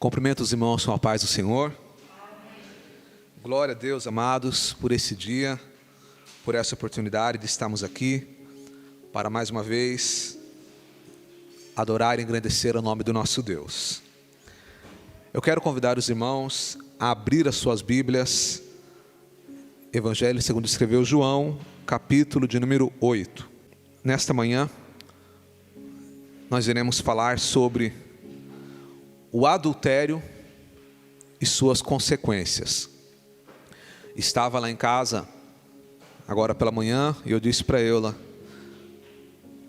Cumprimento os irmãos com a paz do Senhor. Glória a Deus, amados, por esse dia, por essa oportunidade de estarmos aqui para mais uma vez adorar e engrandecer o nome do nosso Deus. Eu quero convidar os irmãos a abrir as suas Bíblias, Evangelho segundo escreveu João, capítulo de número 8. Nesta manhã, nós iremos falar sobre o adultério e suas consequências. Estava lá em casa, agora pela manhã, e eu disse para ela,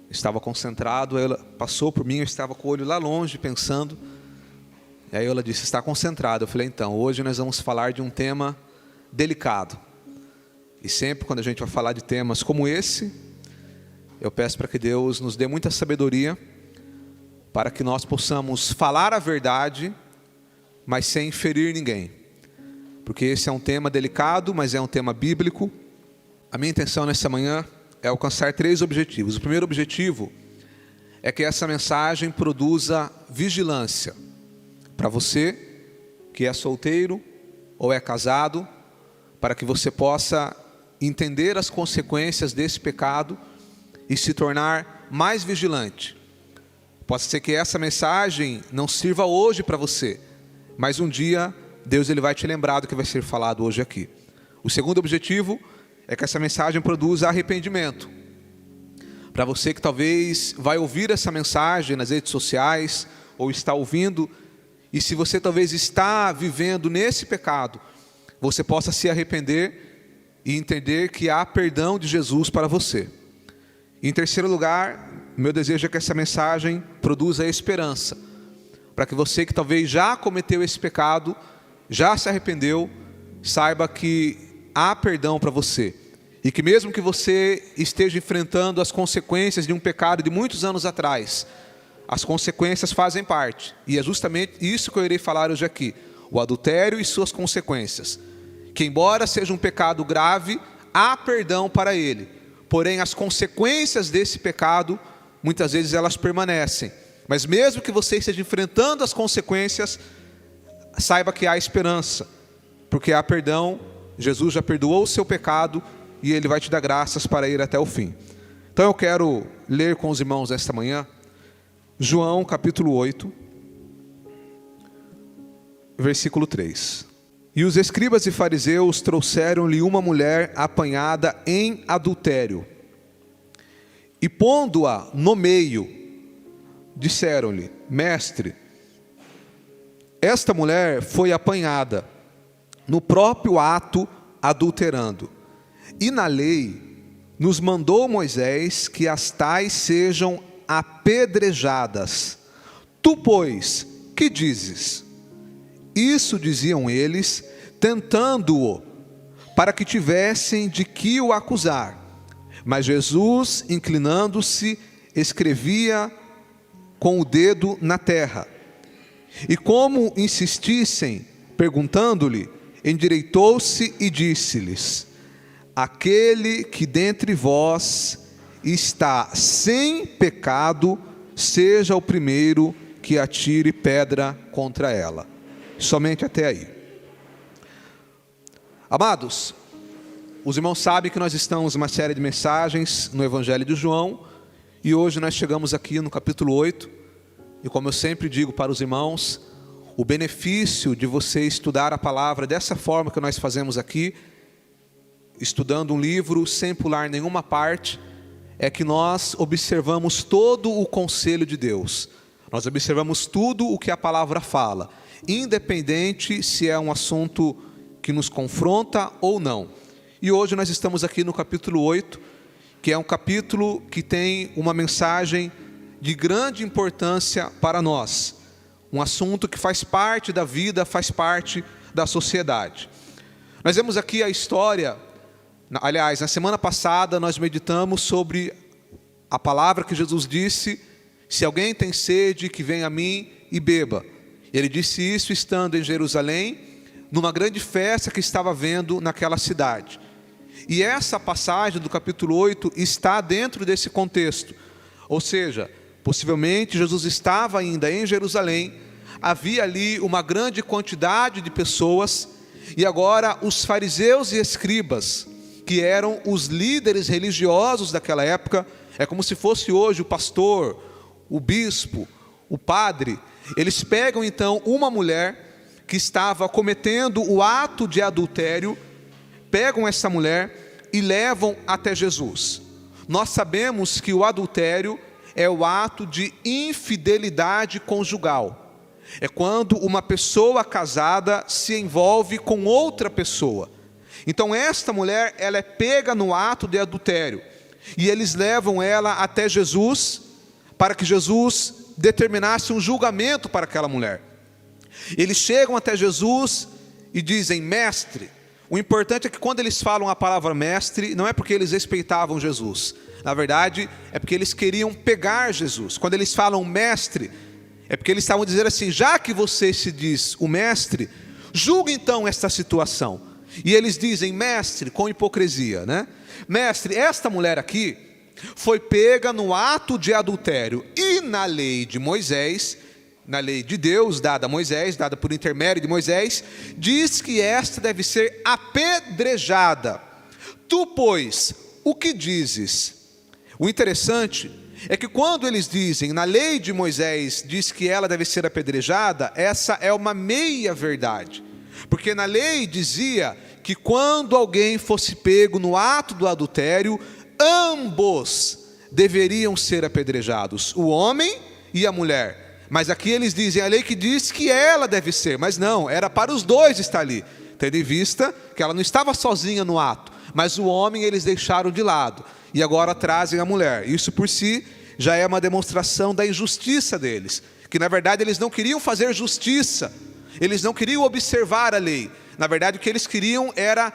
estava concentrado, ela passou por mim, eu estava com o olho lá longe, pensando, e aí ela disse, está concentrado. Eu falei, então, hoje nós vamos falar de um tema delicado, e sempre quando a gente vai falar de temas como esse, eu peço para que Deus nos dê muita sabedoria, para que nós possamos falar a verdade, mas sem ferir ninguém. Porque esse é um tema delicado, mas é um tema bíblico. A minha intenção nessa manhã é alcançar 3 objetivos. O primeiro objetivo é que essa mensagem produza vigilância. Para você que é solteiro ou é casado, para que você possa entender as consequências desse pecado e se tornar mais vigilante. Pode ser que essa mensagem não sirva hoje para você, mas um dia Deus vai te lembrar do que vai ser falado hoje aqui. O segundo objetivo é que essa mensagem produza arrependimento. Para você que talvez vai ouvir essa mensagem nas redes sociais, ou está ouvindo, e se você talvez está vivendo nesse pecado, você possa se arrepender e entender que há perdão de Jesus para você. Em terceiro lugar, meu desejo é que essa mensagem produza esperança, para que você que talvez já cometeu esse pecado, já se arrependeu, saiba que há perdão para você, e que mesmo que você esteja enfrentando as consequências de um pecado de muitos anos atrás, as consequências fazem parte, e é justamente isso que eu irei falar hoje aqui, o adultério e suas consequências, que embora seja um pecado grave, há perdão para ele. Porém, as consequências desse pecado, muitas vezes elas permanecem. Mas mesmo que você esteja enfrentando as consequências, saiba que há esperança. Porque há perdão, Jesus já perdoou o seu pecado e Ele vai te dar graças para ir até o fim. Então eu quero ler com os irmãos esta manhã, João capítulo 8, versículo 3. E os escribas e fariseus trouxeram-lhe uma mulher apanhada em adultério. E pondo-a no meio, disseram-lhe, mestre, esta mulher foi apanhada no próprio ato adulterando. E na lei nos mandou Moisés que as tais sejam apedrejadas. Tu, pois, que dizes? Isso diziam eles, tentando-o, para que tivessem de que o acusar. Mas Jesus, inclinando-se, escrevia com o dedo na terra. E como insistissem, perguntando-lhe, endireitou-se e disse-lhes, aquele que dentre vós está sem pecado, seja o primeiro que atire pedra contra ela. Somente até aí. Amados, os irmãos sabem que nós estamos numa série de mensagens no Evangelho de João, e hoje nós chegamos aqui no capítulo 8, e como eu sempre digo para os irmãos, o benefício de você estudar a palavra dessa forma que nós fazemos aqui, estudando um livro sem pular nenhuma parte, é que nós observamos todo o conselho de Deus, nós observamos tudo o que a palavra fala, independente se é um assunto que nos confronta ou não. E hoje nós estamos aqui no capítulo 8, que é um capítulo que tem uma mensagem de grande importância para nós. Um assunto que faz parte da vida, faz parte da sociedade. Nós vemos aqui a história, aliás, na semana passada nós meditamos sobre a palavra que Jesus disse, se alguém tem sede, que venha a mim e beba. Ele disse isso estando em Jerusalém, numa grande festa que estava havendo naquela cidade. E essa passagem do capítulo 8 está dentro desse contexto. Ou seja, possivelmente Jesus estava ainda em Jerusalém, havia ali uma grande quantidade de pessoas, e agora os fariseus e escribas, que eram os líderes religiosos daquela época, é como se fosse hoje o pastor, o bispo, o padre, eles pegam então uma mulher que estava cometendo o ato de adultério, pegam essa mulher e levam até Jesus. Nós sabemos que o adultério é o ato de infidelidade conjugal. É quando uma pessoa casada se envolve com outra pessoa. Então esta mulher, ela é pega no ato de adultério. E eles levam ela até Jesus, para que Jesus determinasse um julgamento para aquela mulher. Eles chegam até Jesus e dizem: mestre. O importante é que quando eles falam a palavra mestre, não é porque eles respeitavam Jesus. Na verdade, é porque eles queriam pegar Jesus. Quando eles falam mestre, é porque eles estavam dizendo assim: já que você se diz o mestre, julga então esta situação. E eles dizem mestre com hipocrisia, né? Mestre, esta mulher aqui foi pega no ato de adultério. E na lei de Moisés, na lei de Deus, dada a Moisés, dada por intermédio de Moisés, diz que esta deve ser apedrejada. Tu, pois, o que dizes? O interessante é que quando eles dizem, na lei de Moisés, diz que ela deve ser apedrejada, essa é uma meia verdade. Porque na lei dizia que quando alguém fosse pego no ato do adultério, ambos deveriam ser apedrejados, o homem e a mulher. Mas aqui eles dizem, a lei que diz que ela deve ser, mas não, era para os dois estar ali, tendo em vista que ela não estava sozinha no ato, mas o homem eles deixaram de lado, e agora trazem a mulher. Isso por si já é uma demonstração da injustiça deles, que na verdade eles não queriam fazer justiça, eles não queriam observar a lei. Na verdade o que eles queriam era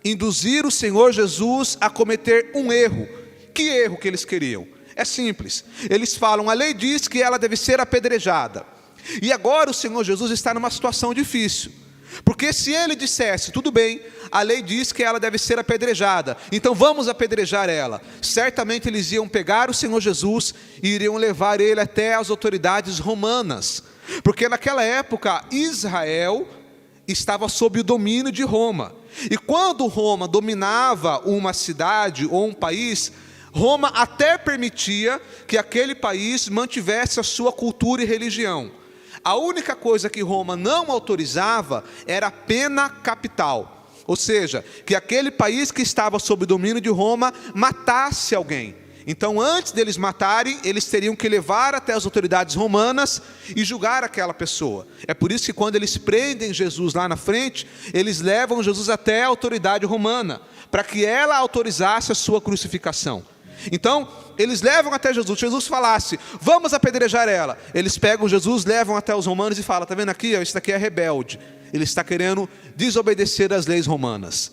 induzir o Senhor Jesus a cometer um erro. Que erro que eles queriam? É simples, eles falam, a lei diz que ela deve ser apedrejada, e agora o Senhor Jesus está numa situação difícil, porque se ele dissesse, tudo bem, a lei diz que ela deve ser apedrejada, então vamos apedrejar ela, certamente eles iam pegar o Senhor Jesus e iriam levar ele até as autoridades romanas, porque naquela época Israel estava sob o domínio de Roma, e quando Roma dominava uma cidade ou um país, Roma até permitia que aquele país mantivesse a sua cultura e religião. A única coisa que Roma não autorizava era a pena capital. Ou seja, que aquele país que estava sob o domínio de Roma matasse alguém. Então antes deles matarem, eles teriam que levar até as autoridades romanas e julgar aquela pessoa. É por isso que quando eles prendem Jesus lá na frente, eles levam Jesus até a autoridade romana, para que ela autorizasse a sua crucificação. Então, eles levam até Jesus, Jesus falasse, vamos apedrejar ela. Eles pegam Jesus, levam até os romanos e falam, está vendo aqui? Esse daqui é rebelde, ele está querendo desobedecer às leis romanas.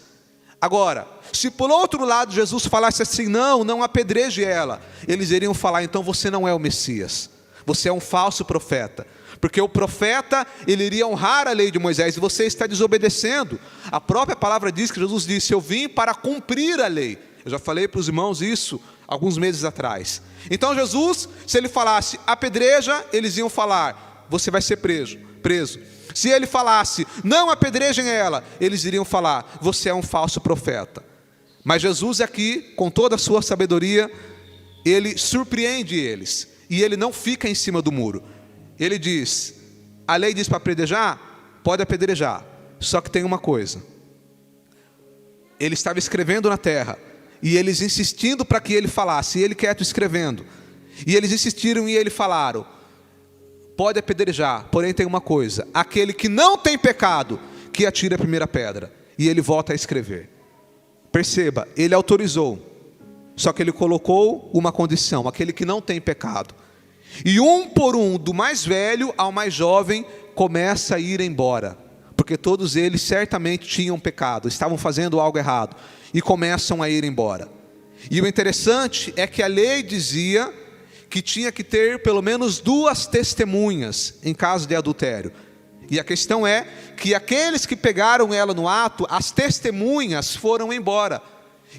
Agora, se por outro lado Jesus falasse assim, não apedreje ela, eles iriam falar, então você não é o Messias, você é um falso profeta. Porque o profeta, ele iria honrar a lei de Moisés, e você está desobedecendo. A própria palavra diz que Jesus disse, eu vim para cumprir a lei. Eu já falei para os irmãos isso alguns meses atrás. Então Jesus, se ele falasse apedreja, eles iam falar, você vai ser preso. Se ele falasse, não apedrejem ela, eles iriam falar, você é um falso profeta. Mas Jesus aqui, com toda a sua sabedoria, ele surpreende eles, e ele não fica em cima do muro. Ele diz, a lei diz para apedrejar? Pode apedrejar, só que tem uma coisa. Ele estava escrevendo na terra, e eles insistindo para que ele falasse, e ele quieto escrevendo. E eles insistiram e ele falaram, pode apedrejar, porém tem uma coisa, aquele que não tem pecado, que atire a primeira pedra. E ele volta a escrever. Perceba, ele autorizou, só que ele colocou uma condição, aquele que não tem pecado. E um por um, do mais velho ao mais jovem, começa a ir embora, porque todos eles certamente tinham pecado, estavam fazendo algo errado, e começam a ir embora. E o interessante é que a lei dizia que tinha que ter pelo menos 2 testemunhas em caso de adultério. E a questão é que aqueles que pegaram ela no ato, as testemunhas foram embora,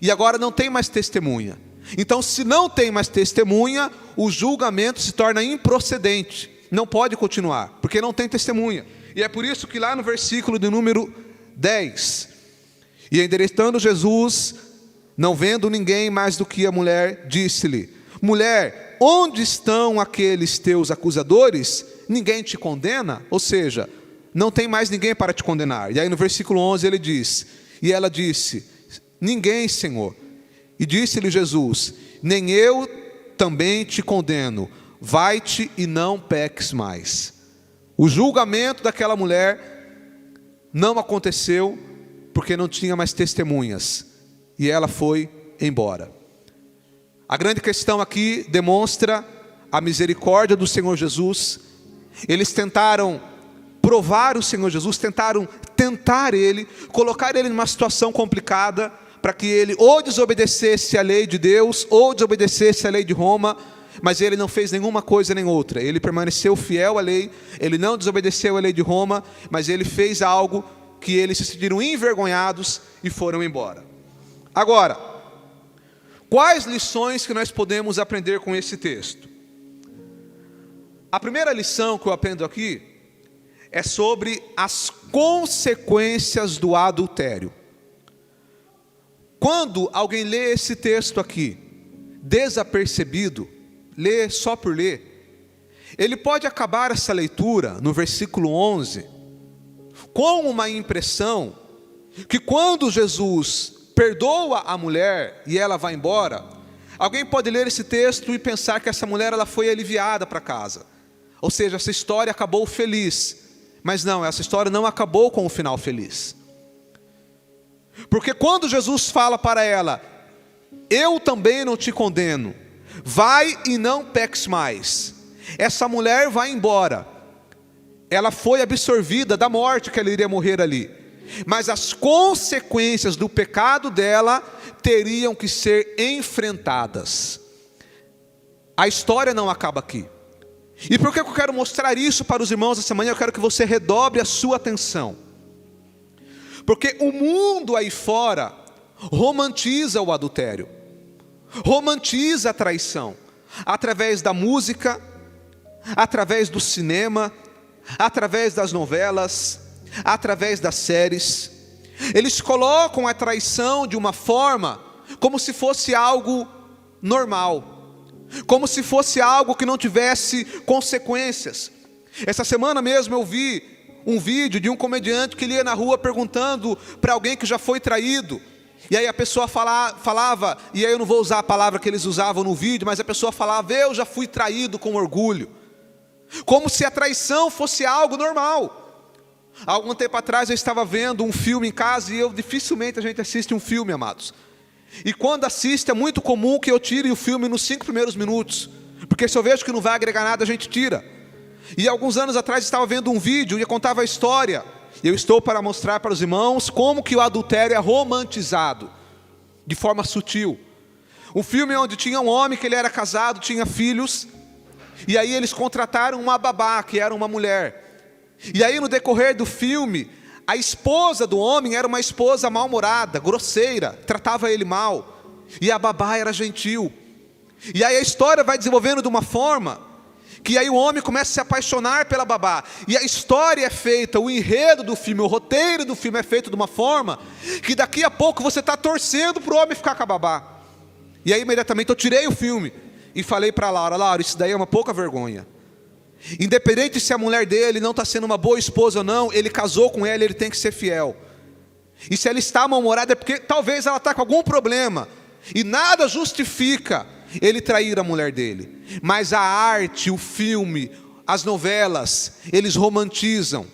e agora não tem mais testemunha. Então se não tem mais testemunha, o julgamento se torna improcedente. não pode continuar, porque não tem testemunha. E é por isso que lá no versículo de número 10, e endereçando Jesus, não vendo ninguém mais do que a mulher, disse-lhe: mulher, onde estão aqueles teus acusadores? Ninguém te condena? Ou seja, não tem mais ninguém para te condenar. E aí no versículo 11 ele diz, e ela disse: ninguém, Senhor. E disse-lhe Jesus: nem eu também te condeno, vai-te e não peques mais. O julgamento daquela mulher não aconteceu, porque não tinha mais testemunhas, e ela foi embora. A grande questão aqui demonstra a misericórdia do Senhor Jesus. Eles tentaram provar o Senhor Jesus, tentaram tentar Ele, colocar Ele numa situação complicada, para que Ele ou desobedecesse a lei de Deus, ou desobedecesse a lei de Roma, mas Ele não fez nenhuma coisa nem outra. Ele permaneceu fiel à lei, Ele não desobedeceu a lei de Roma, mas Ele fez algo que eles se sentiram envergonhados e foram embora. Agora, quais lições que nós podemos aprender com esse texto? A primeira lição que eu aprendo aqui é sobre as consequências do adultério. Quando alguém lê esse texto aqui, desapercebido, lê só por ler, ele pode acabar essa leitura no versículo 11 com uma impressão que quando Jesus perdoa a mulher e ela vai embora, alguém pode ler esse texto e pensar que essa mulher ela foi aliviada para casa, ou seja, essa história acabou feliz. Mas não, essa história não acabou com um final feliz, porque quando Jesus fala para ela: eu também não te condeno, vai e não peques mais, essa mulher vai embora. Ela foi absorvida da morte, que ela iria morrer ali, mas as consequências do pecado dela teriam que ser enfrentadas. A história não acaba aqui. E por que eu quero mostrar isso para os irmãos essa manhã? Eu quero que você redobre a sua atenção, porque o mundo aí fora romantiza o adultério, romantiza a traição, através da música, através do cinema, através das novelas, através das séries. Eles colocam a traição de uma forma como se fosse algo normal, como se fosse algo que não tivesse consequências. Essa semana mesmo eu vi um vídeo de um comediante que ele ia na rua perguntando para alguém que já foi traído, e aí a pessoa falava, e aí eu não vou usar a palavra que eles usavam no vídeo, mas a pessoa falava: eu já fui traído, com orgulho, como se a traição fosse algo normal. Há algum tempo atrás eu estava vendo um filme em casa, e dificilmente a gente assiste um filme, amados, e quando assiste é muito comum que eu tire o filme nos 5 primeiros minutos, porque se eu vejo que não vai agregar nada, a gente tira. E alguns anos atrás eu estava vendo um vídeo e contava a história, e eu estou para mostrar para os irmãos como que o adultério é romantizado de forma sutil. Um filme onde tinha um homem que ele era casado, tinha filhos, e aí eles contrataram uma babá, que era uma mulher. E aí no decorrer do filme, a esposa do homem era uma esposa mal-humorada, grosseira, tratava ele mal, e a babá era gentil. E aí a história vai desenvolvendo de uma forma que aí o homem começa a se apaixonar pela babá, e a história é feita, o enredo do filme, o roteiro do filme é feito de uma forma que daqui a pouco você está torcendo para o homem ficar com a babá. E aí imediatamente eu tirei o filme e falei para a Laura: isso daí é uma pouca vergonha. Independente se a mulher dele não está sendo uma boa esposa ou não, ele casou com ela, ele tem que ser fiel. E se ela está mal-humorada é porque talvez ela está com algum problema, e nada justifica ele trair a mulher dele. Mas a arte, o filme, as novelas, eles romantizam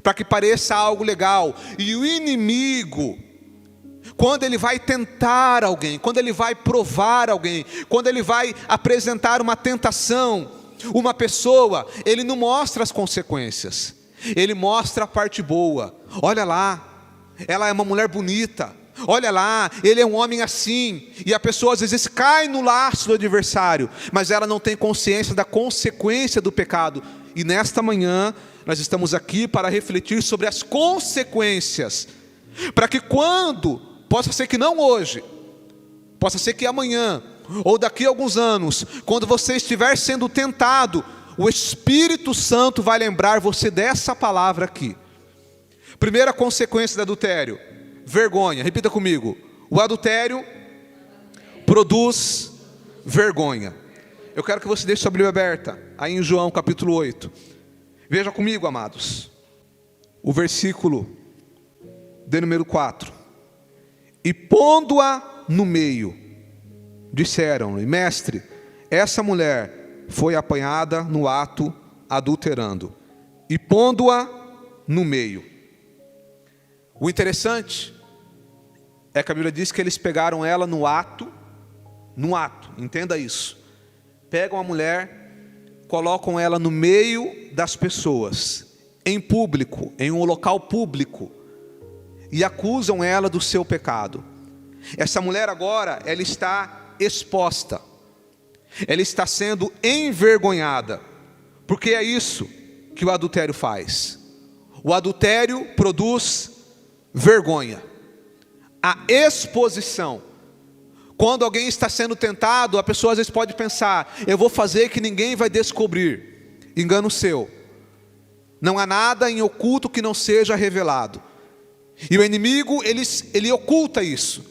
para que pareça algo legal. E o inimigo, quando ele vai tentar alguém, quando ele vai provar alguém, quando ele vai apresentar uma tentação, uma pessoa, ele não mostra as consequências, ele mostra a parte boa. Olha lá, ela é uma mulher bonita, olha lá, ele é um homem assim. E a pessoa às vezes cai no laço do adversário, mas ela não tem consciência da consequência do pecado. E nesta manhã nós estamos aqui para refletir sobre as consequências, para que quando, possa ser que não hoje, possa ser que amanhã, ou daqui a alguns anos, quando você estiver sendo tentado o Espírito Santo vai lembrar você dessa palavra aqui. Primeira consequência do adultério: vergonha. Repita comigo: o adultério produz vergonha. Eu quero que você deixe sua Bíblia aberta, aí em João capítulo 8. Veja comigo, amados, o versículo de número 4. E pondo-a no meio, disseram-lhe: mestre, essa mulher foi apanhada no ato adulterando. E pondo-a no meio. O interessante é que a Bíblia diz que eles pegaram ela no ato, entenda isso. Pegam a mulher, colocam ela no meio das pessoas, em público, em um local público, e acusam ela do seu pecado. Essa mulher agora, ela está exposta, ela está sendo envergonhada, porque é isso que o adultério faz. O adultério produz vergonha, a exposição. Quando alguém está sendo tentado, a pessoa às vezes pode pensar: eu vou fazer que ninguém vai descobrir. Engano seu. Não há nada em oculto que não seja revelado. E o inimigo, ele oculta isso.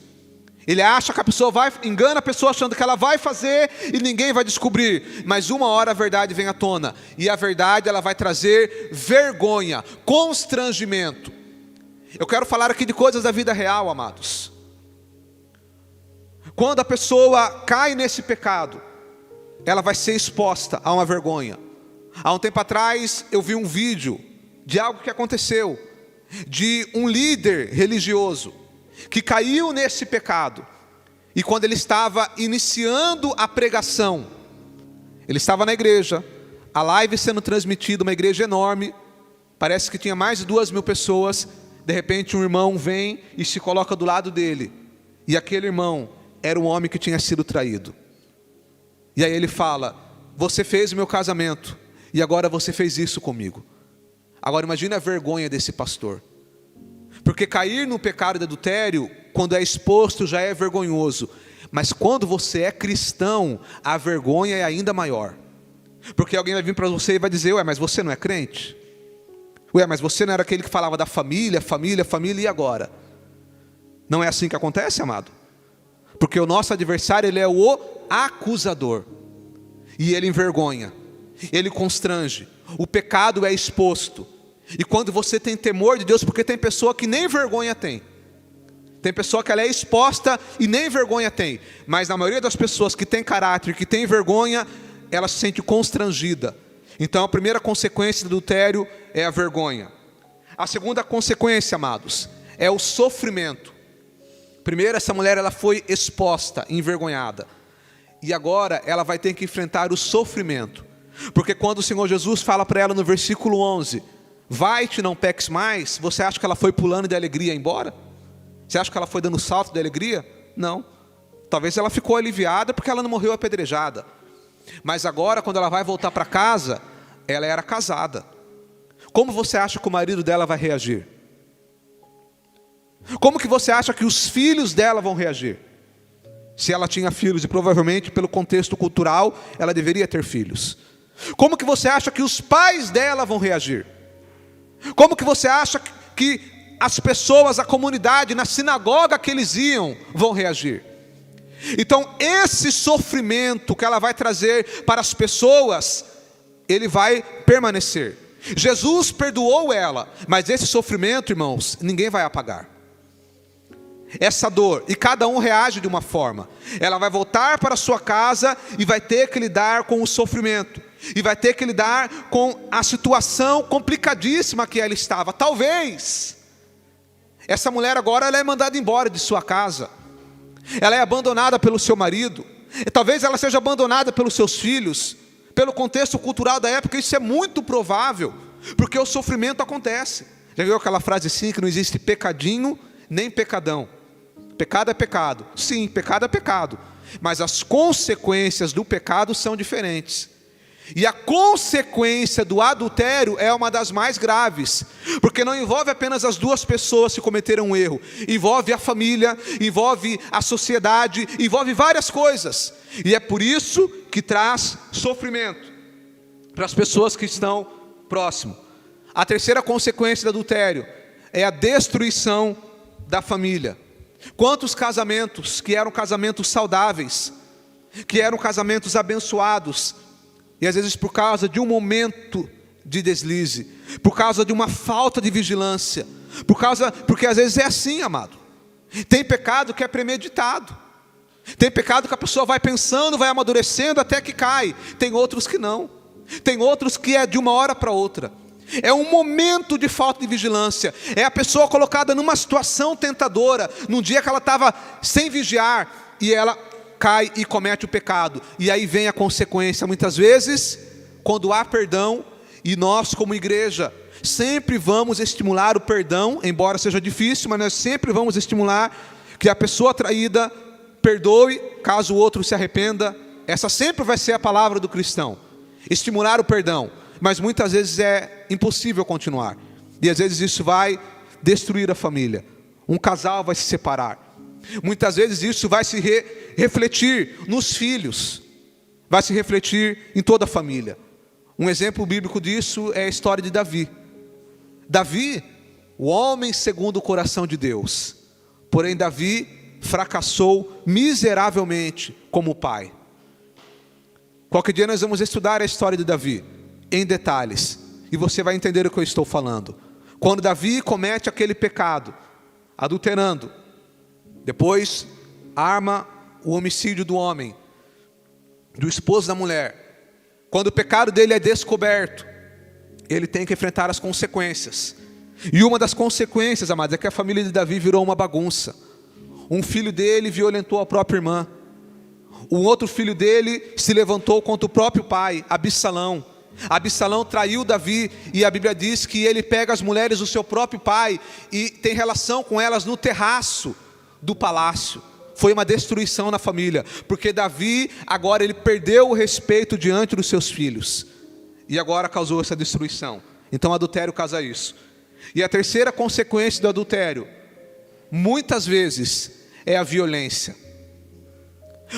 Ele acha que a pessoa engana a pessoa achando que ela vai fazer e ninguém vai descobrir. Mas uma hora a verdade vem à tona. E a verdade, ela vai trazer vergonha, constrangimento. Eu quero falar aqui de coisas da vida real, amados. Quando a pessoa cai nesse pecado, ela vai ser exposta a uma vergonha. Há um tempo atrás eu vi um vídeo de algo que aconteceu, de um líder religioso que caiu nesse pecado. E quando ele estava iniciando a pregação, ele estava na igreja, a live sendo transmitida, uma igreja enorme, parece que tinha mais de 2.000 pessoas. De repente um irmão vem e se coloca do lado dele, e aquele irmão era um homem que tinha sido traído. E aí ele fala: você fez o meu casamento, e agora você fez isso comigo. Agora imagine a vergonha desse pastor. Porque cair no pecado de adultério, quando é exposto, já é vergonhoso. Mas quando você é cristão, a vergonha é ainda maior. Porque alguém vai vir para você e vai dizer: ué, mas você não é crente? Ué, mas você não era aquele que falava da família, e agora? Não é assim que acontece, amado? Porque o nosso adversário, ele é o acusador. E ele envergonha, ele constrange. O pecado é exposto. E quando você tem temor de Deus, porque tem pessoa que nem vergonha tem. Tem pessoa que ela é exposta e nem vergonha tem. Mas na maioria das pessoas que tem caráter, que tem vergonha, ela se sente constrangida. Então a primeira consequência do adultério é a vergonha. A segunda consequência, amados, é o sofrimento. Primeiro, essa mulher, ela foi exposta, envergonhada. E agora ela vai ter que enfrentar o sofrimento. Porque quando o Senhor Jesus fala para ela no versículo 11: vai-te, não peques mais, você acha que ela foi pulando de alegria embora? Você acha que ela foi dando salto de alegria? Não. Talvez ela ficou aliviada porque ela não morreu apedrejada. Mas agora, quando ela vai voltar para casa, ela era casada. Como você acha que o marido dela vai reagir? Como que você acha que os filhos dela vão reagir? Se ela tinha filhos, e provavelmente pelo contexto cultural, ela deveria ter filhos. Como que você acha que os pais dela vão reagir? Como que você acha que as pessoas, a comunidade, na sinagoga que eles iam, vão reagir? Então esse sofrimento que ela vai trazer para as pessoas, ele vai permanecer. Jesus perdoou ela, mas esse sofrimento, irmãos, ninguém vai apagar. Essa dor, e cada um reage de uma forma. Ela vai voltar para a sua casa e vai ter que lidar com o sofrimento. E vai ter que lidar com a situação complicadíssima que ela estava. Talvez essa mulher agora ela é mandada embora de sua casa. Ela é abandonada pelo seu marido. E talvez ela seja abandonada pelos seus filhos. Pelo contexto cultural da época, isso é muito provável. Porque o sofrimento acontece. Já viu aquela frase assim, que não existe pecadinho nem pecadão? Pecado é pecado. Sim, pecado é pecado. Mas as consequências do pecado são diferentes. E a consequência do adultério é uma das mais graves, porque não envolve apenas as duas pessoas que cometeram um erro, envolve a família, envolve a sociedade, envolve várias coisas, e é por isso que traz sofrimento. para as pessoas que estão próximo. A terceira consequência do adultério é a destruição da família. Quantos casamentos que eram casamentos saudáveis, que eram casamentos abençoados, e às vezes por causa de um momento de deslize, por causa de uma falta de vigilância, porque às vezes é assim, amado. Tem pecado que é premeditado, tem pecado que a pessoa vai pensando, vai amadurecendo até que cai. Tem outros que não, tem outros que é de uma hora para outra. É um momento de falta de vigilância, é a pessoa colocada numa situação tentadora, num dia que ela estava sem vigiar, e ela cai e comete o pecado, e aí vem a consequência. Muitas vezes, quando há perdão, e nós como igreja sempre vamos estimular o perdão, embora seja difícil, mas nós sempre vamos estimular que a pessoa traída perdoe, caso o outro se arrependa. Essa sempre vai ser a palavra do cristão, estimular o perdão. Mas muitas vezes é impossível continuar, e às vezes isso vai destruir a família. Um casal vai se separar. Muitas vezes isso vai se refletir nos filhos, vai se refletir em toda a família. Um exemplo bíblico disso é a história de Davi. Davi, o homem segundo o coração de Deus. Porém Davi fracassou miseravelmente como pai. Qualquer dia nós vamos estudar a história de Davi em detalhes, e você vai entender o que eu estou falando. Quando Davi comete aquele pecado, adulterando, depois arma o homicídio do homem, do esposo da mulher. Quando o pecado dele é descoberto, ele tem que enfrentar as consequências. E uma das consequências, amados, é que a família de Davi virou uma bagunça. Um filho dele violentou a própria irmã. Um outro filho dele se levantou contra o próprio pai, Absalão. Absalão traiu Davi, e a Bíblia diz que ele pega as mulheres do seu próprio pai e tem relação com elas no terraço do palácio. Foi uma destruição na família, porque Davi agora ele perdeu o respeito diante dos seus filhos, e agora causou essa destruição. Então o adultério causa isso. E a terceira consequência do adultério, muitas vezes, é a violência.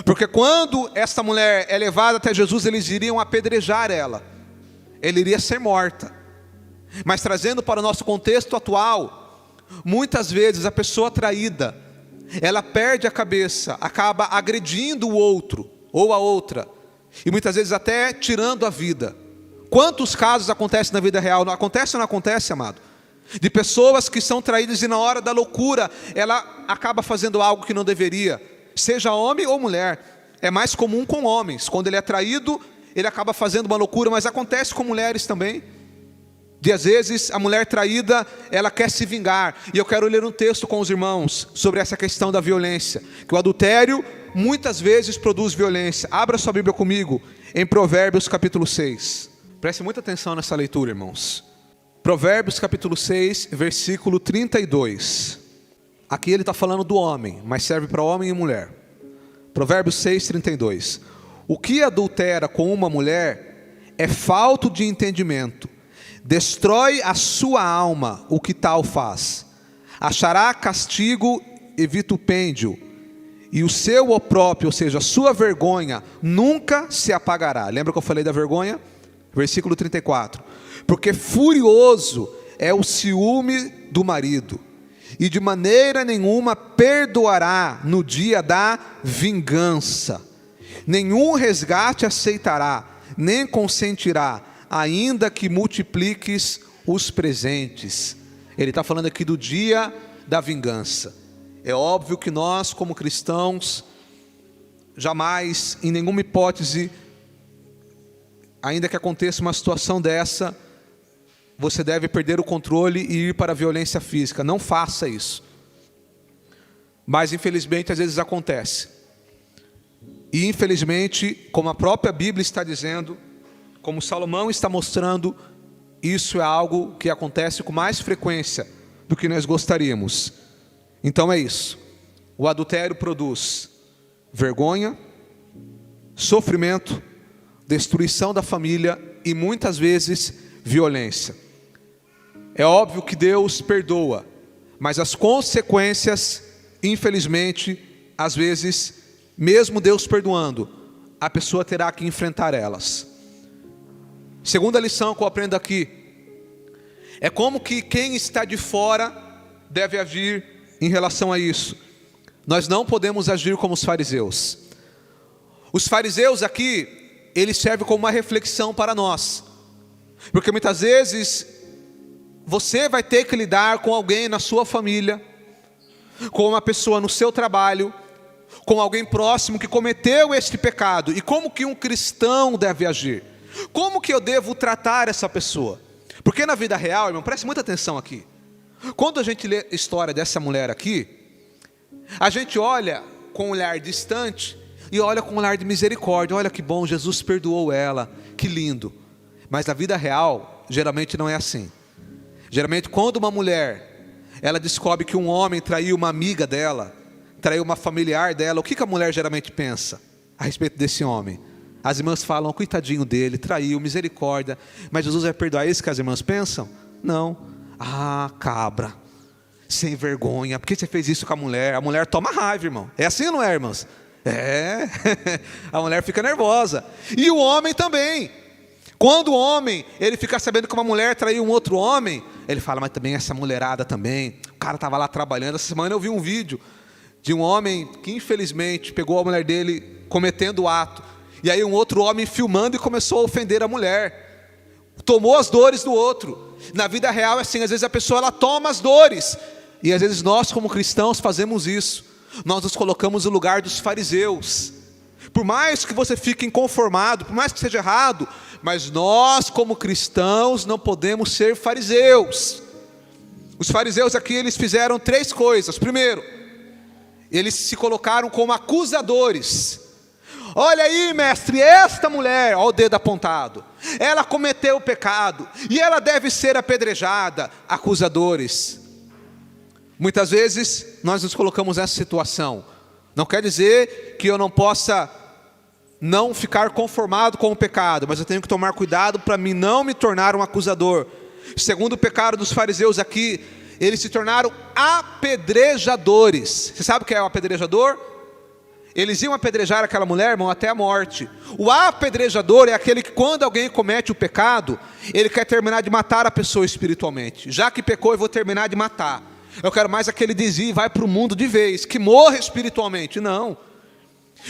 Porque quando esta mulher é levada até Jesus, eles iriam apedrejar ela, ela iria ser morta. Mas trazendo para o nosso contexto atual, muitas vezes a pessoa traída, ela perde a cabeça, acaba agredindo o outro ou a outra, e muitas vezes até tirando a vida. Quantos casos acontecem na vida real? Não acontece ou não acontece, amado? De pessoas que são traídas e na hora da loucura ela acaba fazendo algo que não deveria, seja homem ou mulher. É mais comum com homens, quando ele é traído, ele acaba fazendo uma loucura, mas acontece com mulheres também. De às vezes a mulher traída, ela quer se vingar. E eu quero ler um texto com os irmãos sobre essa questão da violência, que o adultério muitas vezes produz violência. Abra sua Bíblia comigo em Provérbios capítulo 6. Preste muita atenção nessa leitura, irmãos. Provérbios capítulo 6, versículo 32. Aqui ele está falando do homem, mas serve para homem e mulher. Provérbios 6, 32. O que adultera com uma mulher é falto de entendimento. Destrói a sua alma o que tal faz. Achará castigo e vitupêndio, e o seu opróprio, ou seja, a sua vergonha, nunca se apagará. Lembra que eu falei da vergonha? Versículo 34. Porque furioso é o ciúme do marido, e de maneira nenhuma perdoará no dia da vingança. Nenhum resgate aceitará, nem consentirá, ainda que multipliques os presentes. Ele está falando aqui do dia da vingança. É óbvio que nós, como cristãos, jamais, em nenhuma hipótese, ainda que aconteça uma situação dessa, você deve perder o controle e ir para a violência física. Não faça isso. Mas infelizmente às vezes acontece. E infelizmente, como a própria Bíblia está dizendo, como Salomão está mostrando, isso é algo que acontece com mais frequência do que nós gostaríamos. Então é isso. O adultério produz vergonha, sofrimento, destruição da família e muitas vezes violência. É óbvio que Deus perdoa, mas as consequências, infelizmente, às vezes, mesmo Deus perdoando, a pessoa terá que enfrentar elas. Segunda lição que eu aprendo aqui é como que quem está de fora deve agir em relação a isso. Nós não podemos agir como os fariseus. Os fariseus aqui, eles servem como uma reflexão para nós, porque muitas vezes você vai ter que lidar com alguém na sua família, com uma pessoa no seu trabalho, com alguém próximo que cometeu este pecado. E como que um cristão deve agir? Como que eu devo tratar essa pessoa? Porque na vida real, irmão, preste muita atenção aqui. Quando a gente lê a história dessa mulher aqui, a gente olha com um olhar distante e olha com um olhar de misericórdia. Olha que bom, Jesus perdoou ela, que lindo. Mas na vida real, geralmente não é assim. Geralmente quando uma mulher, ela descobre que um homem traiu uma amiga dela, traiu uma familiar dela, o que a mulher geralmente pensa a respeito desse homem? As irmãs falam, coitadinho dele, traiu, misericórdia. Mas Jesus vai perdoar isso que as irmãs pensam? Não. Ah, cabra, sem vergonha, por que você fez isso com a mulher? A mulher toma raiva, irmão. É assim ou não é, irmãos? É, a mulher fica nervosa. E o homem também. Quando o homem, ele fica sabendo que uma mulher traiu um outro homem, ele fala, mas também essa mulherada também. O cara estava lá trabalhando. Essa semana eu vi um vídeo de um homem que infelizmente pegou a mulher dele cometendo o ato. E aí um outro homem filmando e começou a ofender a mulher. Tomou as dores do outro. Na vida real é assim, às vezes a pessoa ela toma as dores. E às vezes nós como cristãos fazemos isso. Nós nos colocamos no lugar dos fariseus. Por mais que você fique inconformado, por mais que seja errado, mas nós como cristãos não podemos ser fariseus. Os fariseus aqui, eles fizeram 3 coisas. Primeiro, eles se colocaram como acusadores. Olha aí, mestre, esta mulher, olha o dedo apontado, ela cometeu o pecado e ela deve ser apedrejada. Acusadores. Muitas vezes nós nos colocamos nessa situação. Não quer dizer que eu não possa não ficar conformado com o pecado, mas eu tenho que tomar cuidado para mim não me tornar um acusador. Segundo o pecado dos fariseus aqui, eles se tornaram apedrejadores. Você sabe o que é o apedrejador? Eles iam apedrejar aquela mulher, irmão, até a morte. O apedrejador é aquele que quando alguém comete o pecado, ele quer terminar de matar a pessoa espiritualmente. Já que pecou, eu vou terminar de matar. Eu quero mais aquele desvio e vai para o mundo de vez, que morra espiritualmente. Não.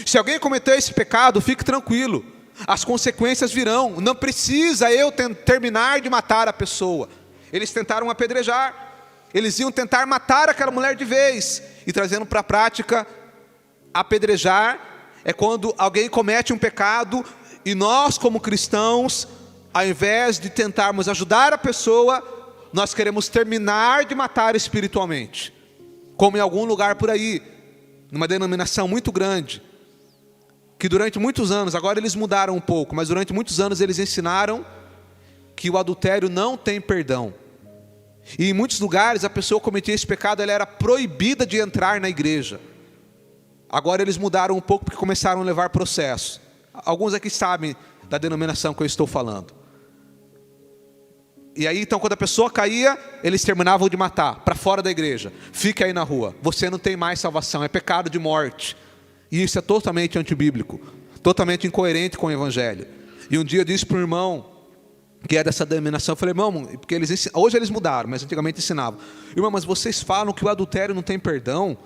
Se alguém cometeu esse pecado, fique tranquilo. As consequências virão. Não precisa eu terminar de matar a pessoa. Eles tentaram apedrejar. Eles iam tentar matar aquela mulher de vez. E trazendo para a prática, apedrejar é quando alguém comete um pecado e nós como cristãos, ao invés de tentarmos ajudar a pessoa, nós queremos terminar de matar espiritualmente. Como em algum lugar por aí, numa denominação muito grande, que durante muitos anos, agora eles mudaram um pouco, mas durante muitos anos eles ensinaram que o adultério não tem perdão. E em muitos lugares a pessoa cometia esse pecado, ela era proibida de entrar na igreja. Agora eles mudaram um pouco porque começaram a levar processo. Alguns aqui sabem da denominação que eu estou falando. E aí então quando a pessoa caía, eles terminavam de matar, para fora da igreja. Fica aí na rua, você não tem mais salvação, é pecado de morte. E isso é totalmente antibíblico, totalmente incoerente com o evangelho. E um dia eu disse para um irmão, que é dessa denominação, eu falei, irmão, porque hoje eles mudaram, mas antigamente ensinavam. Irmão, mas vocês falam que o adultério não tem perdão,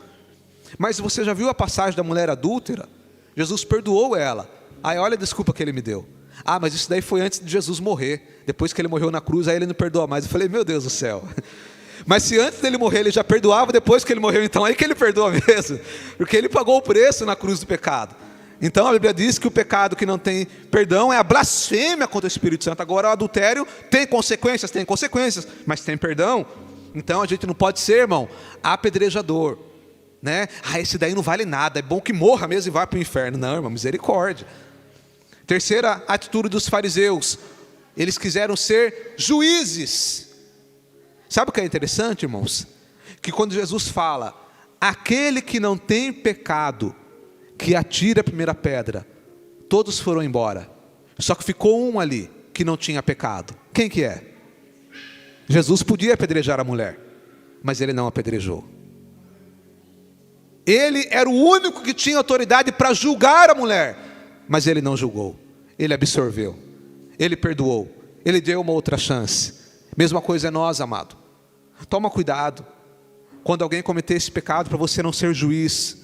mas você já viu a passagem da mulher adúltera? Jesus perdoou ela. Aí olha a desculpa que ele me deu. Ah, mas isso daí foi antes de Jesus morrer. Depois que ele morreu na cruz, aí ele não perdoa mais. Eu falei, meu Deus do céu. Mas se antes dele morrer ele já perdoava, depois que ele morreu, então aí que ele perdoa mesmo. Porque ele pagou o preço na cruz do pecado. Então a Bíblia diz que o pecado que não tem perdão é a blasfêmia contra o Espírito Santo. Agora o adultério tem consequências, mas tem perdão. Então a gente não pode ser, irmão, apedrejador, né? Ah, esse daí não vale nada, é bom que morra mesmo e vá para o inferno. Não, irmão, misericórdia. Terceira atitude dos fariseus, eles quiseram ser juízes. Sabe o que é interessante, irmãos? Que quando Jesus fala, aquele que não tem pecado, que atira a primeira pedra, todos foram embora, só que ficou um ali, que não tinha pecado. Quem que é? Jesus podia apedrejar a mulher, mas ele não apedrejou. Ele era o único que tinha autoridade para julgar a mulher, mas ele não julgou, ele absorveu, ele perdoou. Ele deu uma outra chance. Mesma coisa é nós, amado. Toma cuidado quando alguém cometer esse pecado, para você não ser juiz.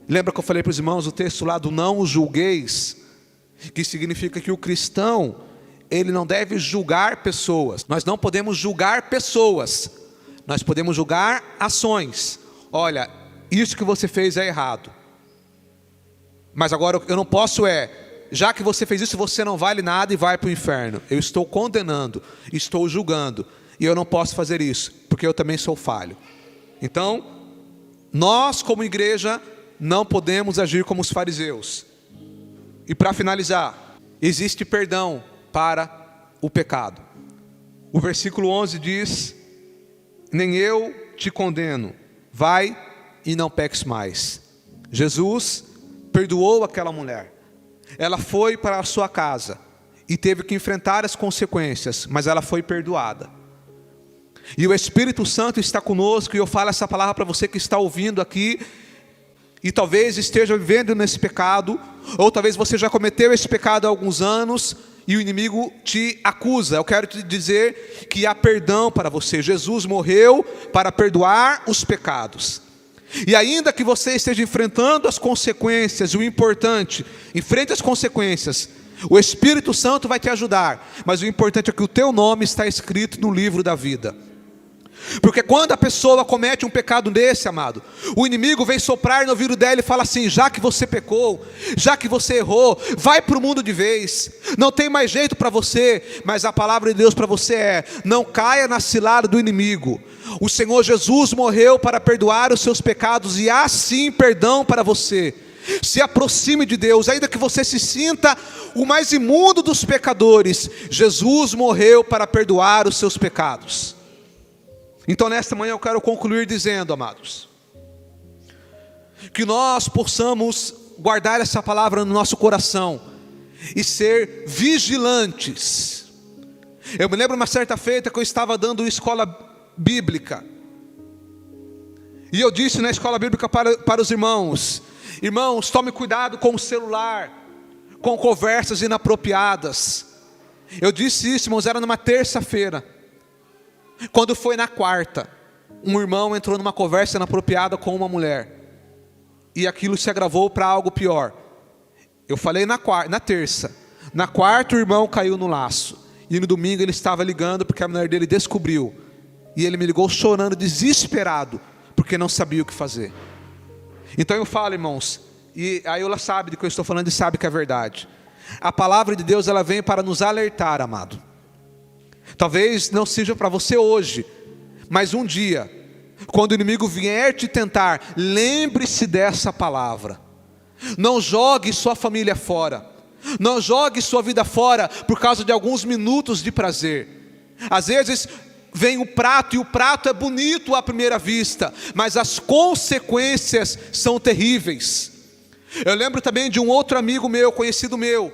Lembra que eu falei para os irmãos o texto lá do não os julgueis, que significa que o cristão, ele não deve julgar pessoas. Nós não podemos julgar pessoas, nós podemos julgar ações. Olha, isso que você fez é errado, mas agora eu não posso já que você fez isso, você não vale nada e vai para o inferno. Eu estou condenando, estou julgando, e eu não posso fazer isso, porque eu também sou falho. Então, nós como igreja não podemos agir como os fariseus. E para finalizar, existe perdão para o pecado. O versículo 11 diz: nem eu te condeno, vai e não peques mais. Jesus perdoou aquela mulher. Ela foi para a sua casa e teve que enfrentar as consequências, mas ela foi perdoada. E o Espírito Santo está conosco, e eu falo essa palavra para você que está ouvindo aqui, e talvez esteja vivendo nesse pecado, ou talvez você já cometeu esse pecado há alguns anos, e o inimigo te acusa. Eu quero te dizer que há perdão para você. Jesus morreu para perdoar os pecados. E ainda que você esteja enfrentando as consequências, o importante, enfrente as consequências, o Espírito Santo vai te ajudar, mas o importante é que o teu nome está escrito no livro da vida. Porque quando a pessoa comete um pecado desse, amado, o inimigo vem soprar no ouvido dela e fala assim: já que você pecou, já que você errou, vai para o mundo de vez, não tem mais jeito para você. Mas a palavra de Deus para você é: não caia na cilada do inimigo. O Senhor Jesus morreu para perdoar os seus pecados, e há sim perdão para você. Se aproxime de Deus, ainda que você se sinta o mais imundo dos pecadores, Jesus morreu para perdoar os seus pecados. Então nesta manhã eu quero concluir dizendo, amados, que nós possamos guardar essa palavra no nosso coração e ser vigilantes. Eu me lembro uma certa feita que eu estava dando escola bíblica, e eu disse na escola bíblica para os irmãos: irmãos, tome cuidado com o celular, com conversas inapropriadas. Eu disse isso, irmãos, era numa terça-feira. Quando foi na quarta, um irmão entrou numa conversa inapropriada com uma mulher, e aquilo se agravou para algo pior. Eu falei na terça. Na quarta o irmão caiu no laço, e no domingo ele estava ligando porque a mulher dele descobriu, e ele me ligou chorando, desesperado, porque não sabia o que fazer. Então eu falo, irmãos, e a Eula sabe do que eu estou falando e sabe que é verdade. A palavra de Deus, ela vem para nos alertar, amado. Talvez não seja para você hoje, mas um dia, quando o inimigo vier te tentar, lembre-se dessa palavra. Não jogue sua família fora, não jogue sua vida fora por causa de alguns minutos de prazer. Às vezes vem o prato, e o prato é bonito à primeira vista, mas as consequências são terríveis. Eu lembro também de um outro amigo meu, conhecido meu,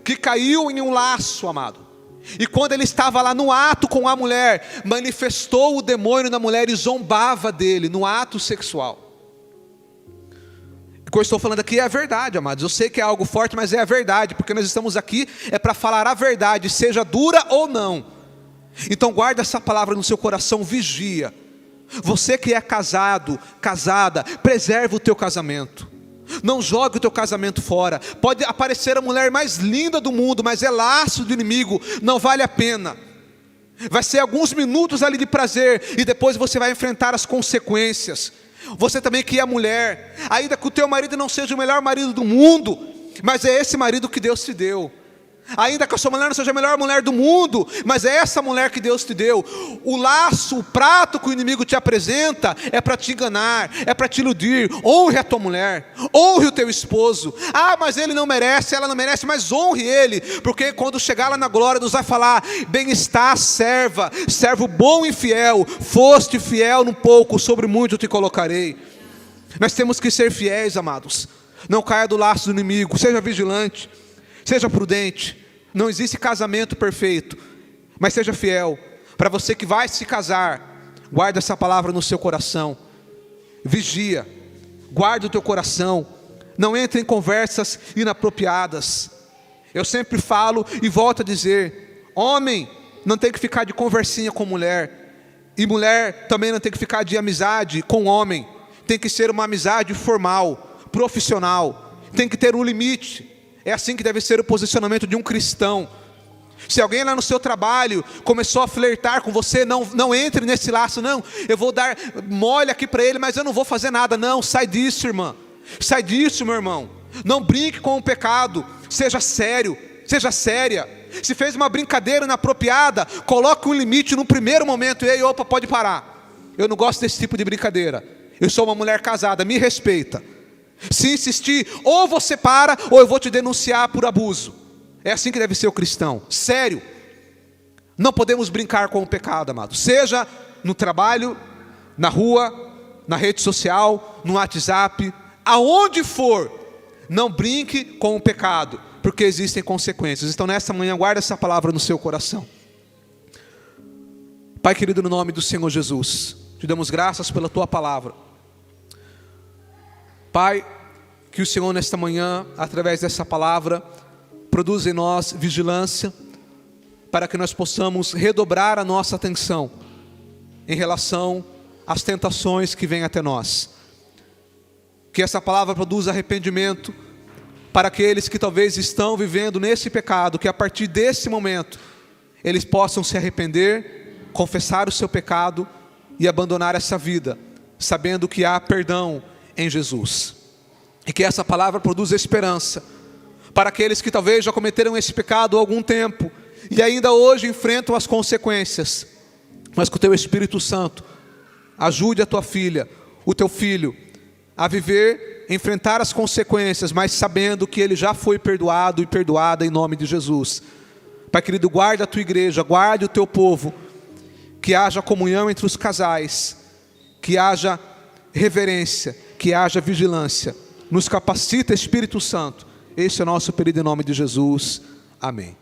que caiu em um laço, amado. E quando ele estava lá no ato com a mulher, manifestou o demônio na mulher e zombava dele no ato sexual. O que eu estou falando aqui é a verdade, amados. Eu sei que é algo forte, mas é a verdade, porque nós estamos aqui para falar a verdade, seja dura ou não. Então guarda essa palavra no seu coração, vigia. Você que é casado, casada, preserva o teu casamento. Não jogue o teu casamento fora. Pode aparecer a mulher mais linda do mundo, mas é laço do inimigo, não vale a pena. Vai ser alguns minutos ali de prazer, e depois você vai enfrentar as consequências. Você também que é mulher, ainda que o teu marido não seja o melhor marido do mundo, mas é esse marido que Deus te deu. Ainda que a sua mulher não seja a melhor mulher do mundo, mas é essa mulher que Deus te deu. O laço, o prato que o inimigo te apresenta é para te enganar, é para te iludir. Honre a tua mulher, honre o teu esposo. Ah, mas ele não merece, ela não merece, mas honre ele, porque quando chegar lá na glória, Deus vai falar: bem está, serva, servo bom e fiel, foste fiel no pouco, sobre muito eu te colocarei. Nós temos que ser fiéis, amados. Não caia do laço do inimigo, seja vigilante, seja prudente. Não existe casamento perfeito, mas seja fiel. Para você que vai se casar, guarda essa palavra no seu coração. Vigia, guarda o teu coração. Não entre em conversas inapropriadas. Eu sempre falo e volto a dizer: homem não tem que ficar de conversinha com mulher, e mulher também não tem que ficar de amizade com homem. Tem que ser uma amizade formal, profissional, tem que ter um limite. É assim que deve ser o posicionamento de um cristão. Se alguém lá no seu trabalho começou a flertar com você, não entre nesse laço. Não, eu vou dar mole aqui para ele, mas eu não vou fazer nada. Não, sai disso, irmã. Sai disso, meu irmão. Não brinque com o pecado. Seja sério, seja séria. Se fez uma brincadeira inapropriada, coloque um limite no primeiro momento. Ei, opa, pode parar. Eu não gosto desse tipo de brincadeira. Eu sou uma mulher casada, me respeita. Se insistir, ou você para, ou eu vou te denunciar por abuso. É assim que deve ser o cristão, sério. Não podemos brincar com o pecado, amado. Seja no trabalho, na rua, na rede social, no WhatsApp, aonde for, não brinque com o pecado, porque existem consequências. Então nessa manhã, guarda essa palavra no seu coração. Pai querido, no nome do Senhor Jesus, te damos graças pela tua palavra. Pai, que o Senhor nesta manhã, através dessa palavra, produza em nós vigilância, para que nós possamos redobrar a nossa atenção em relação às tentações que vêm até nós. Que essa palavra produza arrependimento para aqueles que talvez estão vivendo nesse pecado, que a partir desse momento eles possam se arrepender, confessar o seu pecado e abandonar essa vida, sabendo que há perdão em Jesus. E que essa palavra produza esperança para aqueles que talvez já cometeram esse pecado há algum tempo e ainda hoje enfrentam as consequências, mas que o teu Espírito Santo ajude a tua filha, o teu filho, a viver, enfrentar as consequências, mas sabendo que ele já foi perdoado e perdoada em nome de Jesus. Pai querido, guarda a tua igreja, guarde o teu povo, que haja comunhão entre os casais, que haja reverência, que haja vigilância. Nos capacita, Espírito Santo. Esse é o nosso pedido em nome de Jesus. Amém.